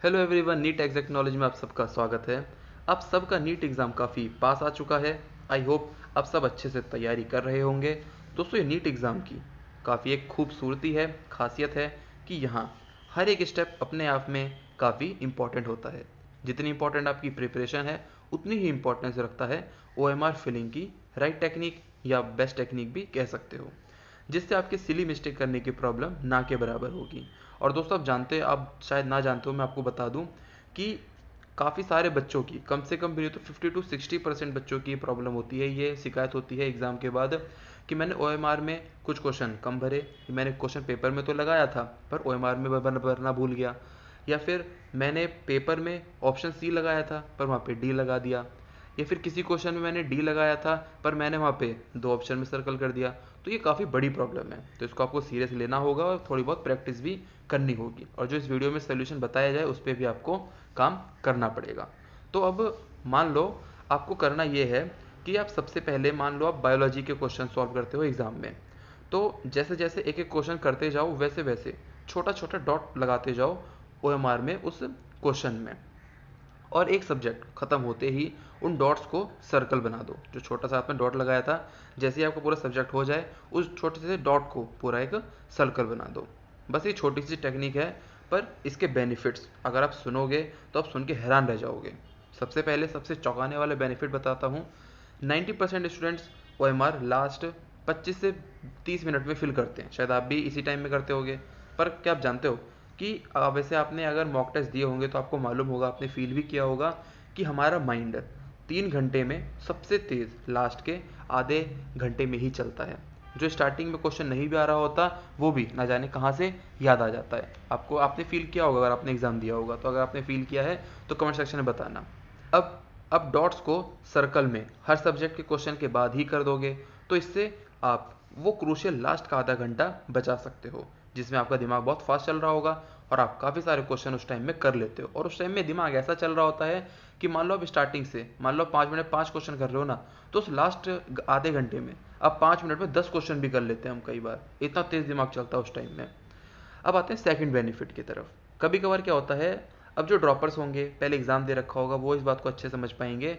Hello everyone, NEET exact knowledge में आप सबका स्वागत है। आप सबका नीट एग्ज़ाम काफ़ी पास आ चुका है। आई होप आप सब अच्छे से तैयारी कर रहे होंगे। दोस्तों, ये नीट एग्ज़ाम की काफ़ी एक खूबसूरती है, खासियत है कि यहाँ हर एक स्टेप अपने आप में काफ़ी इम्पॉर्टेंट होता है। जितनी इम्पॉर्टेंट आपकी प्रिपरेशन है उतनी ही इम्पोर्टेंस रखता है OMR फिलिंग की राइट टेक्निक, या बेस्ट टेक्निक भी कह सकते हो, जिससे आपके सिली मिस्टेक करने की प्रॉब्लम ना के बराबर होगी। और दोस्तों, आप जानते हैं, आप शायद ना जानते हो, मैं आपको बता दूं कि काफ़ी सारे बच्चों की, कम से कम भी नहीं तो 50 to 60% बच्चों की प्रॉब्लम होती है, ये शिकायत होती है एग्ज़ाम के बाद कि मैंने OMR में कुछ क्वेश्चन कम भरे, मैंने क्वेश्चन पेपर में तो लगाया था पर OMR में भरना भूल गया, या फिर मैंने पेपर में ऑप्शन सी लगाया था पर वहाँ पे डी लगा दिया, या फिर किसी क्वेश्चन में मैंने डी लगाया था पर मैंने वहाँ पे दो ऑप्शन में सर्कल कर दिया। तो ये काफ़ी बड़ी प्रॉब्लम है, तो इसको आपको सीरियस लेना होगा और थोड़ी बहुत प्रैक्टिस भी करनी होगी, और जो इस वीडियो में सोल्यूशन बताया जाए उस पर भी आपको काम करना पड़ेगा। तो अब मान लो आपको करना ये है कि आप सबसे पहले, मान लो आप बायोलॉजी के क्वेश्चन सॉल्व करते हो एग्ज़ाम में, तो जैसे जैसे एक एक क्वेश्चन करते जाओ वैसे वैसे छोटा छोटा डॉट लगाते जाओ OMR में उस क्वेश्चन में, और एक सब्जेक्ट खत्म होते ही उन डॉट्स को सर्कल बना दो। जो छोटा सा आपने डॉट लगाया था, जैसे ही आपका पूरा सब्जेक्ट हो जाए उस छोटे से डॉट को पूरा एक सर्कल बना दो। बस ये छोटी सी टेक्निक है, पर इसके बेनिफिट्स अगर आप सुनोगे तो आप सुन के हैरान रह जाओगे। सबसे पहले सबसे चौंकाने वाले बेनिफिट बताता हूँ। 90% स्टूडेंट्स OMR लास्ट 25 से 30 मिनट में फिल करते हैं। शायद आप भी इसी टाइम में करते होगे, पर क्या आप जानते हो कि वैसे आपने अगर मॉक टेस्ट दिए होंगे तो आपको मालूम होगा, आपने फील भी किया होगा कि हमारा माइंड 3 घंटे में सबसे तेज़ लास्ट के आधे घंटे में ही चलता है। जो स्टार्टिंग में क्वेश्चन नहीं भी आ रहा होता वो भी ना जाने कहाँ से याद आ जाता है। आपने फील किया होगा, अगर आपने एग्ज़ाम दिया होगा तो अगर आपने फील किया है तो कमेंट सेक्शन में बताना। अब डॉट्स को सर्कल में हर सब्जेक्ट के क्वेश्चन के बाद ही कर दोगे, तो इससे आप वो क्रूशियल लास्ट का आधा घंटा बचा सकते हो, जिसमें आपका दिमाग बहुत फास्ट चल रहा होगा और आप काफ़ी सारे क्वेश्चन उस टाइम में कर लेते हो। और उस टाइम में दिमाग ऐसा चल रहा होता है कि मान लो आप स्टार्टिंग से, मान लो 5 मिनट 5 क्वेश्चन कर रहे हो ना, तो उस लास्ट आधे घंटे में आप 5 मिनट में 10 क्वेश्चन भी कर लेते हैं हम कई बार, इतना तेज़ दिमाग चलता है उस टाइम में। अब आते हैं सेकंड बेनिफिट की तरफ। कभी कभार क्या होता है, अब जो ड्रॉपर्स होंगे, पहले एग्ज़ाम दे रखा होगा, वो इस बात को अच्छे समझ पाएंगे,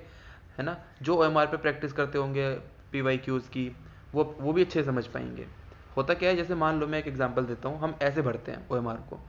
है ना। जो OMR पे प्रैक्टिस करते होंगे PYQs की, वो भी अच्छे समझ पाएंगे। होता क्या है, जैसे मान लो मैं एक एग्जांपल देता हूँ, हम ऐसे भरते हैं OMR को।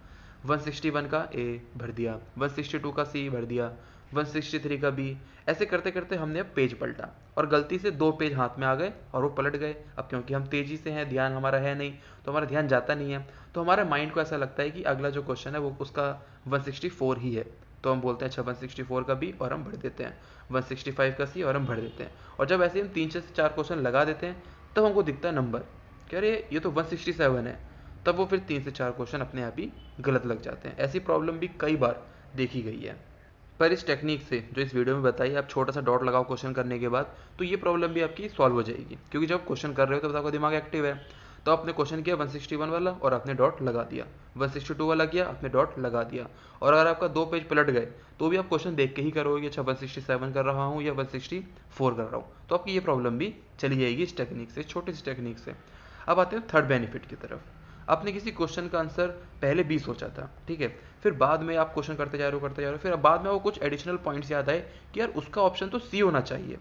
161 का A भर दिया, 162 का C भर दिया, 163 का B। ऐसे करते करते हमने अब पेज पलटा और गलती से 2 पेज हाथ में आ गए और वो पलट गए। अब क्योंकि हम तेज़ी से हैं, ध्यान हमारा है नहीं, तो हमारा ध्यान जाता नहीं है, तो हमारे माइंड को ऐसा लगता है कि अगला जो क्वेश्चन है वो उसका 164 ही है। तो हम बोलते हैं अच्छा 164 का B और हम भर देते हैं, 165 का C और हम भर देते हैं। और जब ऐसे हम 3 से 4 क्वेश्चन लगा देते हैं तब हमको दिखता है नंबर, कह रहे ये तो 167 है। तब वो फिर 3 से 4 क्वेश्चन अपने आप ही गलत लग जाते हैं। ऐसी प्रॉब्लम भी कई बार देखी गई है। पर इस टेक्निक से जो इस वीडियो में बताई, आप छोटा सा डॉट लगाओ क्वेश्चन करने के बाद, तो ये प्रॉब्लम भी आपकी सॉल्व हो जाएगी। क्योंकि जब क्वेश्चन कर रहे हो तो आपका दिमाग एक्टिव है, तो आपने क्वेश्चन किया 161 वाला और आपने डॉट लगा दिया, 162 वाला किया आपने डॉट लगा दिया। और अगर आपका 2 पेज पलट गए तो भी आप क्वेश्चन देख के ही करोगे, अच्छा 167 कर रहा हूँ या 164 कर रहा हूँ, तो आपकी ये प्रॉब्लम भी चली जाएगी इस टेक्निक से, छोटी सी टेक्निक से। अब आते हैं थर्ड बेनिफिट की तरफ। आपने किसी क्वेश्चन का आंसर पहले 20 सोचा था, ठीक है, फिर बाद में आप क्वेश्चन करते जा रहे हो, फिर बाद में वो कुछ एडिशनल पॉइंट्स याद आए कि यार उसका ऑप्शन तो सी होना चाहिए।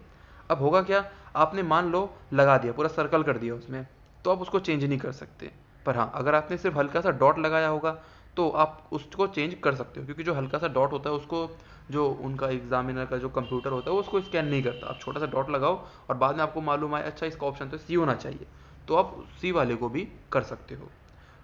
अब होगा क्या, आपने मान लो लगा दिया, पूरा सर्कल कर दिया उसमें, तो आप उसको चेंज नहीं कर सकते। पर हाँ, अगर आपने सिर्फ हल्का सा डॉट लगाया होगा तो आप उसको चेंज कर सकते हो, क्योंकि जो हल्का सा डॉट होता है उसको, जो उनका एग्जामिनर का जो कंप्यूटर होता है वो उसको स्कैन नहीं करता। आप छोटा सा डॉट लगाओ और बाद में आपको मालूम आए अच्छा इसका ऑप्शन तो सी होना चाहिए, तो आप सी वाले को भी कर सकते हो।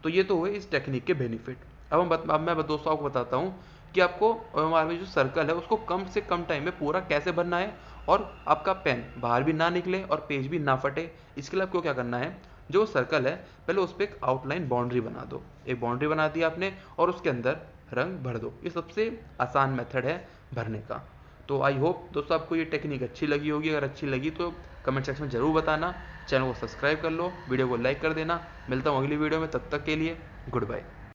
तो ये तो हुए इस टेक्निक के बेनिफिट। अब मैं दोस्तों आपको बताता हूँ कि आपको OMR में जो सर्कल है उसको कम से कम टाइम में पूरा कैसे भरना है, और आपका पेन बाहर भी ना निकले और पेज भी ना फटे। इसके लिए आपको क्या करना है, जो सर्कल है पहले उस पर एक आउटलाइन बाउंड्री बना दो। एक बाउंड्री बना दी आपने और उसके अंदर रंग भर दो। ये सबसे आसान मेथड है भरने का। तो आई होप दोस्तों आपको ये टेक्निक अच्छी लगी होगी। अगर अच्छी लगी तो कमेंट सेक्शन में ज़रूर बताना। चैनल को सब्सक्राइब कर लो, वीडियो को लाइक कर देना। मिलता हूँ अगली वीडियो में, तब तक के लिए गुड बाय।